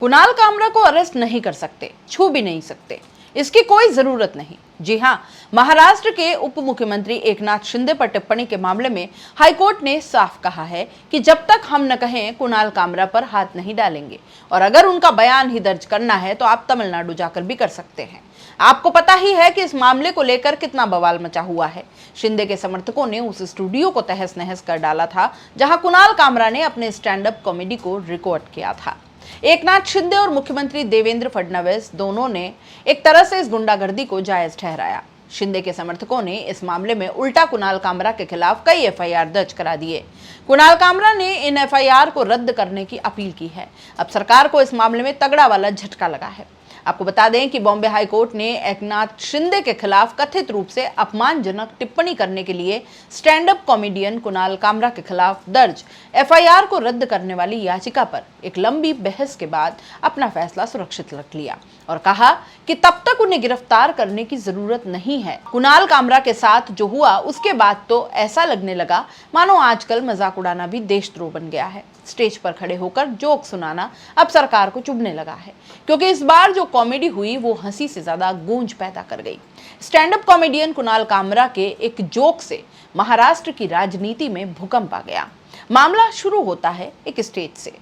कुणाल कामरा को अरेस्ट नहीं कर सकते, छू भी नहीं सकते, इसकी कोई जरूरत नहीं। जी हां, महाराष्ट्र के उप मुख्यमंत्री एकनाथ शिंदे पर टिप्पणी के मामले में हाईकोर्ट ने साफ कहा है कि जब तक हम न कहें कुणाल कामरा पर हाथ नहीं डालेंगे, और अगर उनका बयान ही दर्ज करना है तो आप तमिलनाडु जाकर भी कर सकते हैं। आपको पता ही है कि इस मामले को लेकर कितना बवाल मचा हुआ है। शिंदे के समर्थकों ने उस स्टूडियो को तहस नहस कर डाला था जहां कुणाल कामरा ने अपने स्टैंड अप कॉमेडी को रिकॉर्ड किया था। एकनाथ शिंदे और मुख्यमंत्री देवेंद्र फडणवीस दोनों ने एक तरह से इस गुंडागर्दी को जायज ठहराया। शिंदे के समर्थकों ने इस मामले में उल्टा कुणाल कामरा के खिलाफ कई एफआईआर दर्ज करा दिए। कुणाल कामरा ने इन एफआईआर को रद्द करने की अपील की है। अब सरकार को इस मामले में तगड़ा वाला झटका लगा है। आपको बता दें कि बॉम्बे हाई कोर्ट ने एकनाथ शिंदे के खिलाफ कथित रूप से अपमानजनक टिप्पणी करने के लिए stand up comedian Kunal Kamra के खिलाफ दर्ज एफआईआर को रद्द करने वाली याचिका पर एक लंबी बहस के बाद अपना फैसला सुरक्षित रख लिया और कहा कि तब तक उन्हें गिरफ्तार करने की जरूरत नहीं है। कुणाल कामरा के साथ जो हुआ उसके बाद तो ऐसा लगने लगा मानो आजकल मजाक उड़ाना भी देशद्रोह बन गया है। स्टेज पर खड़े होकर जोक सुनाना अब सरकार को चुभने लगा है, क्योंकि इस बार जो कॉमेडी हुई वो हंसी से ज्यादा गूंज पैदा कर गई। Stand up comedian Kunal Kamra के एक जोक से महाराष्ट्र की राजनीति में भूकंप आ गया। मामला शुरू होता है एक स्टेज से,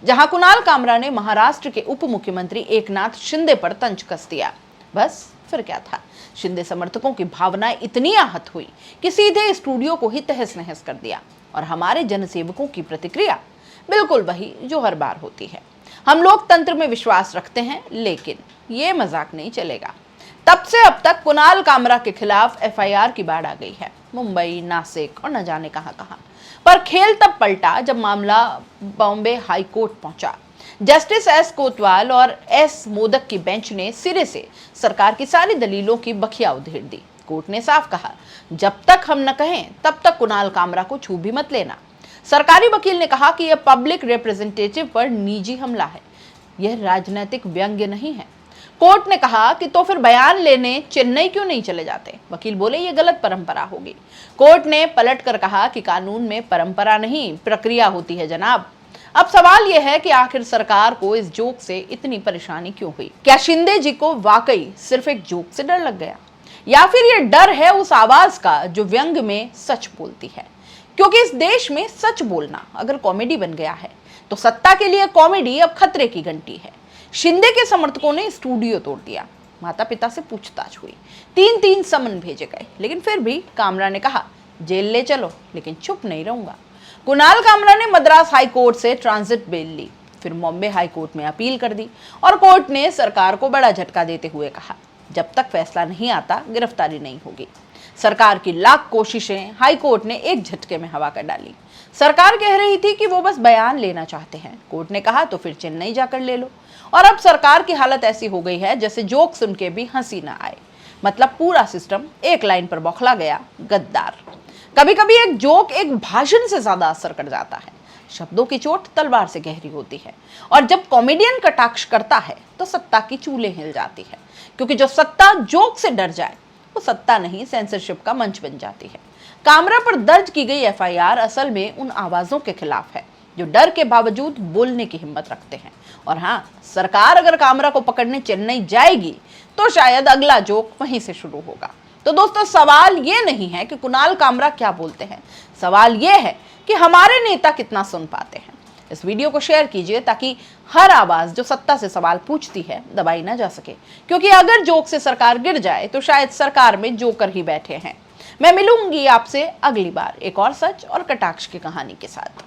जहां कुणाल कामरा ने महाराष्ट्र के उप मुख्यमंत्री एकनाथ शिंदे पर तंज कस दिया। बस फिर क्या था, शिंदे समर्थकों की भावनाएं इतनी आहत हुई कि सीधे स्टूडियो को ही तहस नहस कर दिया। और हमारे जनसेवकों की प्रतिक्रिया बिल्कुल वही जो हर बार होती है। हम लोग तंत्र में विश्वास रखते हैं, लेकिन ये मजाक नहीं चलेगा। तब से अब तक कुणाल कामरा के खिलाफ एफआईआर की बाढ़ आ गई है, मुंबई, नासिक और न जाने कहां। पर खेल तब पलटा जब मामला बॉम्बे हाई कोर्ट पहुंचा। जस्टिस एस कोतवाल और एस मोदक की बेंच ने सिरे से सरकार की सारी दलीलों की बखिया उधेड़ दी। कोर्ट ने साफ कहा, जब तक हम न कहें तब तक कुणाल कामरा को छू भी मत लेना। सरकारी वकील ने कहा कि यह पब्लिक रिप्रेजेंटेटिव पर निजी हमला है, यह राजनीतिक व्यंग्य नहीं है। कोर्ट ने कहा कि तो फिर बयान लेने चेन्नई क्यों नहीं चले जाते। वकील बोले यह गलत परंपरा होगी। कोर्ट ने पलटकर कहा कि कानून में परंपरा नहीं, प्रक्रिया होती है जनाब। अब सवाल यह है कि आखिर सरकार को इस जोक से इतनी परेशानी क्यों हुई? क्या शिंदे जी को वाकई सिर्फ एक जोक से डर लग गया, या फिर यह डर है उस आवाज का जो व्यंग्य में सच बोलती है? क्योंकि इस देश में सच बोलना अगर कॉमेडी बन गया है तो सत्ता के लिए कॉमेडी अब खतरे की घंटी है। शिंदे के समर्थकों ने स्टूडियो तोड़ दिया, माता पिता से पूछताछ हुई, 3-3 समन भेजे गए, लेकिन फिर भी कामरा ने कहा जेल ले चलो, लेकिन चुप नहीं रहूंगा। कुणाल कामरा ने मद्रास हाई कोर्ट से ट्रांजिट बेल ली, फिर बॉम्बे हाई कोर्ट में अपील कर दी और कोर्ट ने सरकार को बड़ा झटका देते हुए कहा, जब तक फैसला नहीं आता गिरफ्तारी नहीं होगी। सरकार की लाख कोशिशें हाई कोर्ट ने एक झटके में हवा कर डाली। सरकार कह रही थी कि वो बस बयान लेना चाहते हैं। कोर्ट ने कहा तो फिर चेन्नई जाकर ले लो। और अब सरकार की हालत ऐसी हो गई है जैसे जोक सुन के भी हंसी ना आए। मतलब पूरा सिस्टम एक लाइन पर बौखला गया, गद्दार। कभी कभी एक जोक एक भाषण से ज्यादा असर कर जाता है। शब्दों की चोट तलवार से गहरी होती है, और जब कॉमेडियन कटाक्ष करता है तो सत्ता की चूलें हिल जाती है, क्योंकि जो सत्ता जोक से डर जाए वो सत्ता नहीं, सेंसरशिप का मंच बन जाती है। कामरा पर दर्ज की गई एफआईआर असल में उन आवाजों के खिलाफ है जो डर के बावजूद बोलने की हिम्मत रखते हैं। और हाँ, सरकार अगर कामरा को पकड़ने चेन्नई जाएगी तो शायद अगला जोक वहीं से शुरू होगा। तो दोस्तों, सवाल ये नहीं है कि कुणाल कामरा क्या बोलते हैं, सवाल ये है कि हमारे नेता कितना सुन पाते हैं। इस वीडियो को शेयर कीजिए ताकि हर आवाज जो सत्ता से सवाल पूछती है दबाई ना जा सके, क्योंकि अगर जोक से सरकार गिर जाए तो शायद सरकार में जोकर ही बैठे हैं। मैं मिलूंगी आपसे अगली बार एक और सच और कटाक्ष की कहानी के साथ।